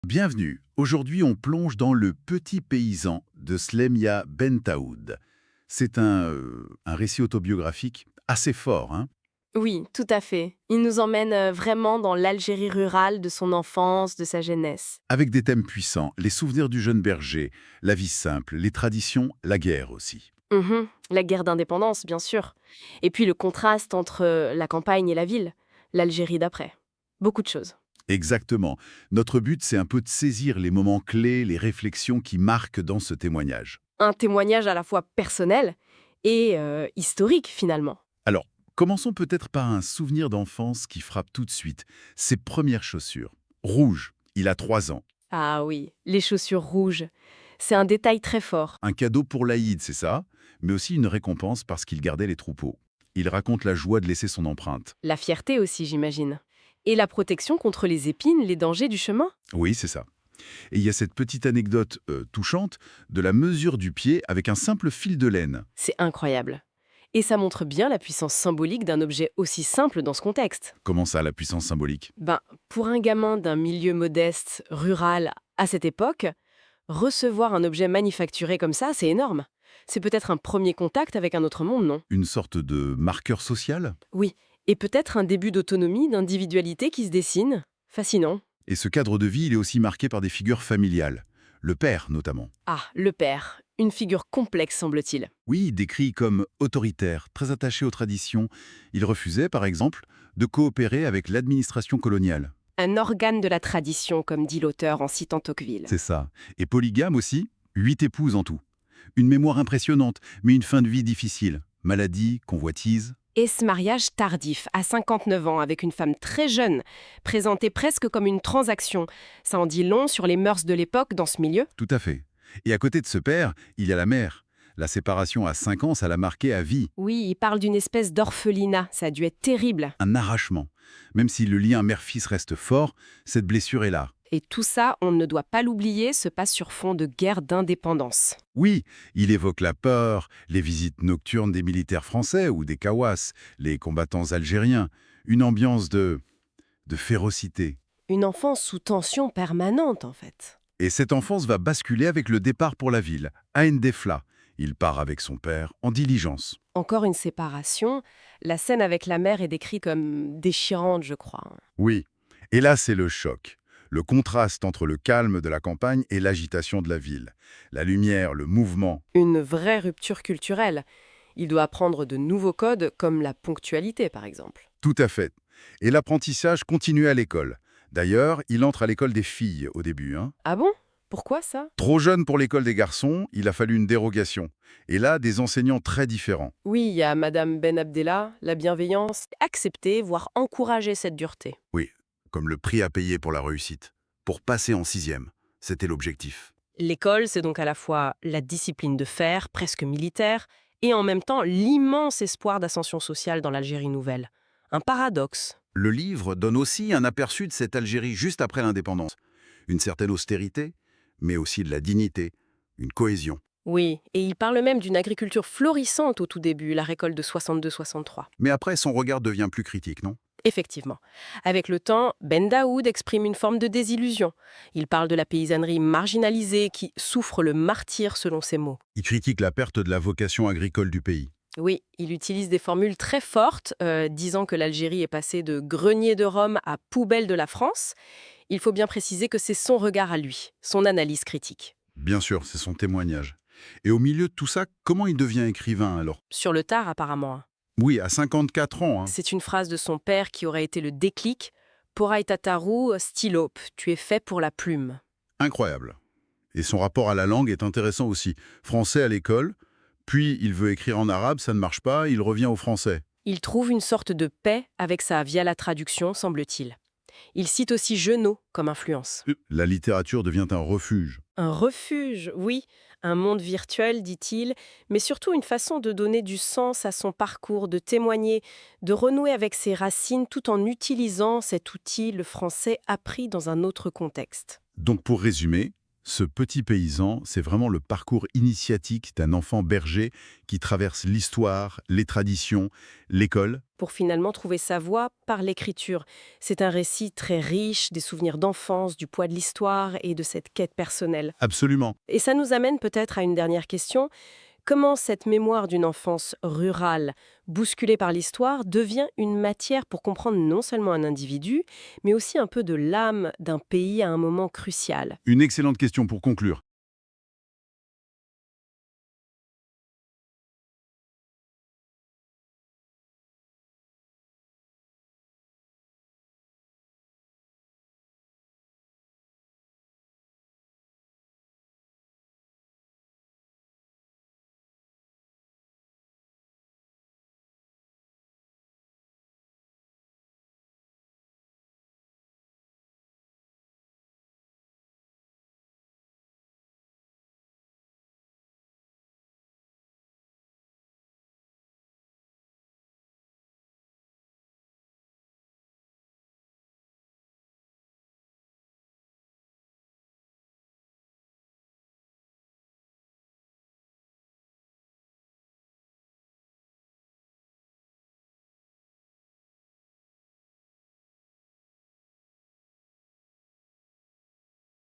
Bienvenue. Aujourd'hui, on plonge dans Le Petit Paysan de Slemia Bentaoud. C'est un récit autobiographique assez fort, hein, Oui, tout à fait. Il nous emmène vraiment dans l'Algérie rurale de son enfance, de sa jeunesse. avec des thèmes puissants, les souvenirs du jeune berger, la vie simple, les traditions, la guerre aussi. La guerre d'indépendance, bien sûr. Et puis le contraste entre la campagne et la ville, l'Algérie d'après. Beaucoup de choses. Exactement. Notre but, c'est un peu de saisir les moments clés, les réflexions qui marquent dans ce témoignage. Un témoignage à la fois personnel et historique, finalement. Alors, commençons peut-être par un souvenir d'enfance qui frappe tout de suite. Ses premières chaussures. Rouges, il a 3 ans. Ah oui, les chaussures rouges. C'est un détail très fort. Un cadeau pour l'Aïd, c'est ça, mais aussi une récompense parce qu'il gardait les troupeaux. Il raconte la joie de laisser son empreinte. La fierté aussi, j'imagine. Et la protection contre les épines, les dangers du chemin. Oui, c'est ça. Et il y a cette petite anecdote touchante de la mesure du pied avec un simple fil de laine. C'est incroyable. Et ça montre bien la puissance symbolique d'un objet aussi simple dans ce contexte. Comment ça, la puissance symbolique? Ben, pour un gamin d'un milieu modeste, rural, à cette époque, recevoir un objet manufacturé comme ça, c'est énorme. C'est peut-être un premier contact avec un autre monde, non? Une sorte de marqueur social? Oui, et peut-être un début d'autonomie, d'individualité qui se dessine. Fascinant. Et ce cadre de vie, il est aussi marqué par des figures familiales. Le père, notamment. Ah, le père. Une figure complexe, semble-t-il. Oui, décrit comme autoritaire, très attaché aux traditions. Il refusait, par exemple, de coopérer avec l'administration coloniale. Un organe de la tradition, comme dit l'auteur en citant Tocqueville. C'est ça. Et polygame aussi, 8 épouses en tout. Une mémoire impressionnante, mais une fin de vie difficile. Maladie, convoitise. Et ce mariage tardif, à 59 ans, avec une femme très jeune, présentée presque comme une transaction, ça en dit long sur les mœurs de l'époque dans ce milieu. Tout à fait. Et à côté de ce père, il y a la mère. La séparation à 5 ans, ça l'a marqué à vie. Oui, il parle d'une espèce d'orphelinat, ça a dû être terrible. Un arrachement. Même si le lien mère-fils reste fort, cette blessure est là. Et tout ça, on ne doit pas l'oublier, se passe sur fond de guerre d'indépendance. Oui, il évoque la peur, les visites nocturnes des militaires français ou des Kawas, les combattants algériens. Une ambiance de férocité. Une enfance sous tension permanente, en fait. Et cette enfance va basculer avec le départ pour la ville, à Ndefla. Il part avec son père en diligence. Encore une séparation, la scène avec la mère est décrite comme déchirante, je crois. Oui. Et là, c'est le choc. Le contraste entre le calme de la campagne et l'agitation de la ville. La lumière, le mouvement. Une vraie rupture culturelle. Il doit apprendre de nouveaux codes, comme la ponctualité, par exemple. Tout à fait. Et l'apprentissage continue à l'école. D'ailleurs, il entre à l'école des filles au début, hein. Ah bon? Pourquoi ça? Trop jeune pour l'école des garçons, il a fallu une dérogation. Et là, des enseignants très différents. Oui, il y a Madame Ben Abdallah, la bienveillance, accepter, voire encourager cette dureté. Oui, comme le prix à payer pour la réussite. Pour passer en 6e. C'était l'objectif. L'école, c'est donc à la fois la discipline de fer, presque militaire, et en même temps l'immense espoir d'ascension sociale dans l'Algérie nouvelle. Un paradoxe. Le livre donne aussi un aperçu de cette Algérie juste après l'indépendance. Une certaine austérité, mais aussi de la dignité, une cohésion. Oui, et il parle même d'une agriculture florissante au tout début, la récolte de 62-63. Mais après, son regard devient plus critique, non? Effectivement. Avec le temps, Ben Daoud exprime une forme de désillusion. Il parle de la paysannerie marginalisée qui souffre le martyre selon ses mots. Il critique la perte de la vocation agricole du pays. Oui, il utilise des formules très fortes, disant que l'Algérie est passée de grenier de Rome à poubelle de la France. Il faut bien préciser que c'est son regard à lui, son analyse critique. Bien sûr, c'est son témoignage. Et au milieu de tout ça, comment il devient écrivain alors? Sur le tard, apparemment. Oui, à 54 ans, hein. C'est une phrase de son père qui aurait été le déclic. Porai tataru stylope, tu es fait pour la plume. Incroyable. Et son rapport à la langue est intéressant aussi. Français à l'école, puis il veut écrire en arabe, ça ne marche pas, il revient au français. Il trouve une sorte de paix avec ça via la traduction, semble-t-il. Il cite aussi Genot comme influence. La littérature devient un refuge. Un refuge, oui, un monde virtuel, dit-il, mais surtout une façon de donner du sens à son parcours, de témoigner, de renouer avec ses racines tout en utilisant cet outil, le français, appris dans un autre contexte. Donc pour résumer, Ce petit paysan, c'est vraiment le parcours initiatique d'un enfant berger qui traverse l'histoire, les traditions, l'école. Pour finalement trouver sa voie par l'écriture. C'est un récit très riche, des souvenirs d'enfance, du poids de l'histoire et de cette quête personnelle. Absolument. Et ça nous amène peut-être à une dernière question. Comment cette mémoire d'une enfance rurale, bousculée par l'histoire, devient une matière pour comprendre non seulement un individu, mais aussi un peu de l'âme d'un pays à un moment crucial? Une excellente question pour conclure.